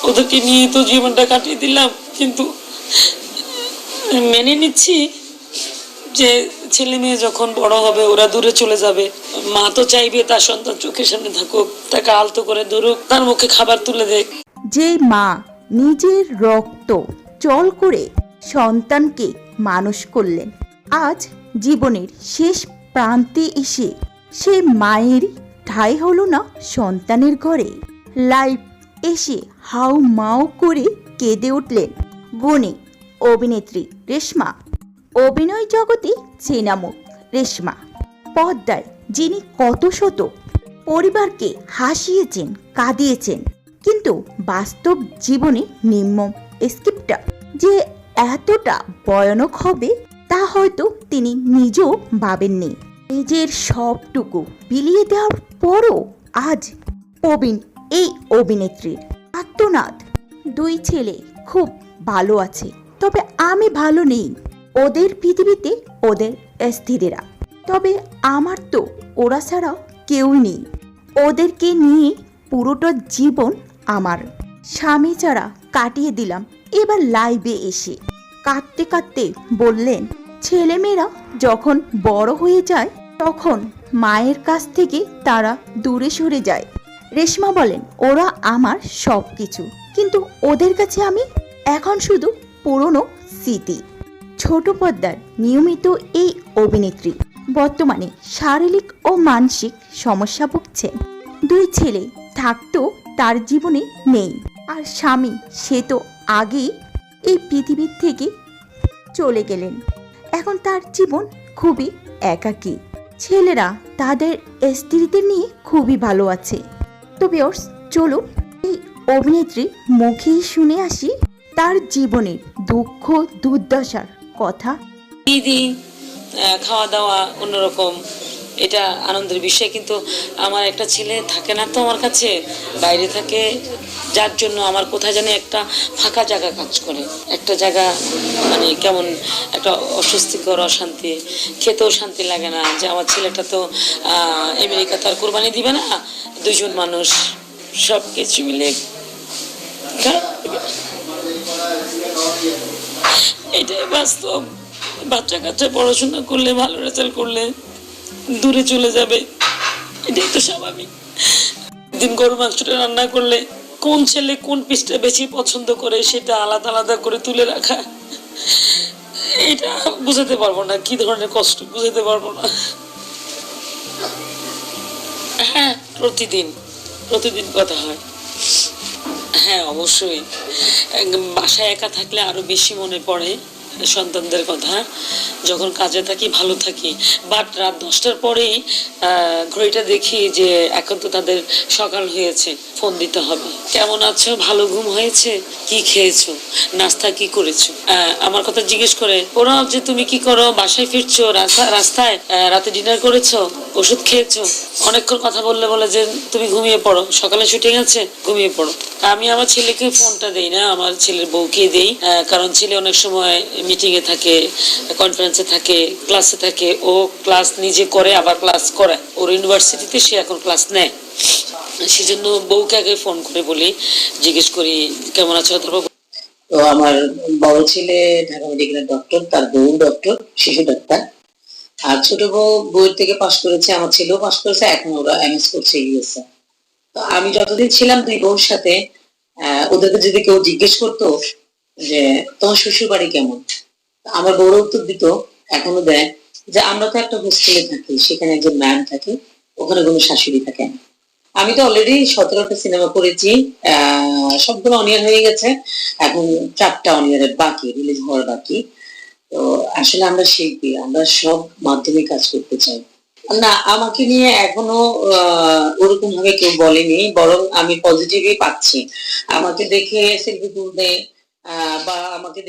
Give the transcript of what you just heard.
ওদেরকে নিয়ে তো জীবনটা কাটিয়ে দিলাম, কিন্তু মেনে নিচ্ছি যে ছেলে মেয়ে যখন বড় হবে ওরা দূরে চলে যাবে, মা তো চাইবে তার সন্তান চোখের সামনে থাকুক, তাকে আলতো করে ধরুক, তার মুখে খাবার তুলে দেয়। যে মা নিজের রক্ত জল করে সন্তানকে মানুষ করলেন, আজ জীবনের শেষ প্রান্তে এসে সে মায়ের ঠাঁই হলো না সন্তানের ঘরে। লাইভ এসে হাউ মাউ করে কেঁদে উঠলেন গুণী অভিনেত্রী রেশমা। অভিনয় জগতে চেনামুখ রেশমা। পর্দায় যিনি কত শত পরিবারকে হাসিয়েছেন, কাঁদিয়েছেন, কিন্তু বাস্তব জীবনে নির্মম স্ক্রিপ্টটা যে এতটা ভয়ানক হবে তা হয়তো তিনি নিজেও ভাবেননি। নিজের সবটুকু বিলিয়ে দেওয়ার পরও আজ প্রবীণ এই অভিনেত্রীর আত্মনাদ। দুই ছেলে খুব ভালো আছে, তবে আমি ভালো নেই। ওদের পৃথিবীতে ওদের স্ত্রীরা, তবে আমার তো ওরা ছাড়া কেউই নেই। ওদেরকে নিয়ে পুরোটা জীবন আমার স্বামী ছাড়া কাটিয়ে দিলাম। এবার লাইভে এসে কাঁদতে কাঁদতে বললেন, ছেলেমেয়েরা যখন বড় হয়ে যায় তখন মায়ের কাছ থেকে তারা দূরে সরে যায়। রেশমা বলেন, ওরা আমার সব কিছু, কিন্তু ওদের কাছে আমি এখন শুধু পুরনো স্মৃতি। ছোট পর্দার নিয়মিত এই অভিনেত্রী বর্তমানে শারীরিক ও মানসিক সমস্যা ভুগছেন। দুই ছেলে থাকতেও তার জীবনে নেই, আর স্বামী সে তো আগেই এই পৃথিবীর থেকে চলে গেলেন। এখন তার জীবন খুবই একাকী। ছেলেরা তাদের স্ত্রীদের নিয়ে খুবই ভালো আছে। তো ভিউয়ার্স, চলুন এই অভিনেত্রী মুখেই শুনে আসি তার জীবনের দুঃখ দুর্দশার কথা। দিদি খাওয়া দাওয়া অন্যরকম, এটা আনন্দের বিষয়, কিন্তু আমার একটা ছেলে থাকে না তো আমার কাছে, বাইরে থাকে, যার জন্য আমার কোথায় জানি একটা ফাঁকা জায়গা কাজ করে, একটা জায়গা মানে কেমন একটা অস্বস্তিকর, অশান্তি, খেতেও শান্তি লাগে না যে আমার ছেলেটা তো আমেরিকা তো আর কোরবানি দিবে না, দুজন মানুষ, সব কিছু মিলে এটাই বাস্তব। বাচ্চা কাচ্চা পড়াশোনা করলে, ভালো রেজাল্ট করলে দূরে চলে যাবে, এটাই তো স্বাভাবিক। দিন গরু মাংসটা রান্না করলে কোন ছেলে কোন পিসটা বেশি পছন্দ করে সেটা আলাদা আলাদা করে তুলে রাখা, এটা বুঝাতে পারবো না, কি ধরনের কষ্ট বুঝাতে পারবো না। হ্যাঁ, প্রতিদিন প্রতিদিন কথা হয়। হ্যাঁ অবশ্যই, বাসায় একা থাকলে আরো বেশি মনে পড়ে সন্তানদের কথা। যখন কাজে থাকি ভালো থাকি, বাট রাত 10টার পরেই ঘড়িটা দেখি যে এখন তো তাদের সকাল হয়েছে, ফোন দিতে হবে। কেমন আছো, ভালো ঘুম হয়েছে, কি খেয়েছো, নাস্তা কি করেছো, আমার কথা জিজ্ঞেস করে। ওরা যে তুমি কি করো, বাসায় ফিরছো, রাস্তায় রাতে ডিনার করেছো, ওষুধ খেয়েছো, অনেকক্ষণ কথা বললে বলে যে তুমি ঘুমিয়ে পড়ো, সকালে শুটিং আছে, ঘুমিয়ে পড়ো। আমি আমার ছেলেকে ফোনটা দেই না, আমার ছেলের বউকে দেই, কারণ ছেলে অনেক সময় মিটিংয়ে থাকে, কনফারেন্সে থাকে, ক্লাসে থাকে। ও ক্লাস নিজে করে আবার ক্লাস করায়, ওর ইউনিভার্সিটিতে সে এখন ক্লাস নেয়, সেজন্য বউকে আগে ফোন করে বলি, জিজ্ঞেস করি কেমন আছো। তারপর তো আমার বড় ছেলে ঢাকা মেডিকেলের ডক্টর, তার বউ ডক্টর, শিশু ডাক্তার। আর ছোট বউ বইয়ের থেকে পাশ করেছে, আমার ছেলেও পাশ করেছে, এখন ওরা এমএস করছে ইউএসএ। তো আমি যতদিন ছিলাম দুই বউর সাথে, ওদেরকে যদি কেউ জিজ্ঞেস করতো যে তোমার শ্বশুর বাড়ি কেমন, আমার বউর উত্তর দিত, এখনো দেয়, যে আমরা তো একটা হোস্টেলে থাকি, সেখানে একজন ম্যাম থাকে, ওখানে কোনো শাশুড়ি থাকে না। আমি তো অলরেডি 17টা সিনেমা করেছি, সবগুলো অনিয়ার হয়ে গেছে, এখন 4টা অনিয়ারের বাকি, রিলিজ হওয়ার বাকি। তো আসলে আমরা শিল্পী, আমরা সব মাধ্যমে কাজ করতে চাই না। আমাকে নিয়ে এখনো ওরকম ভাবে কেউ বলেনি, বরং আমি পজিটিভই পাচ্ছি। আমাকে দেখে সেলফি তুলতে বা আমাকে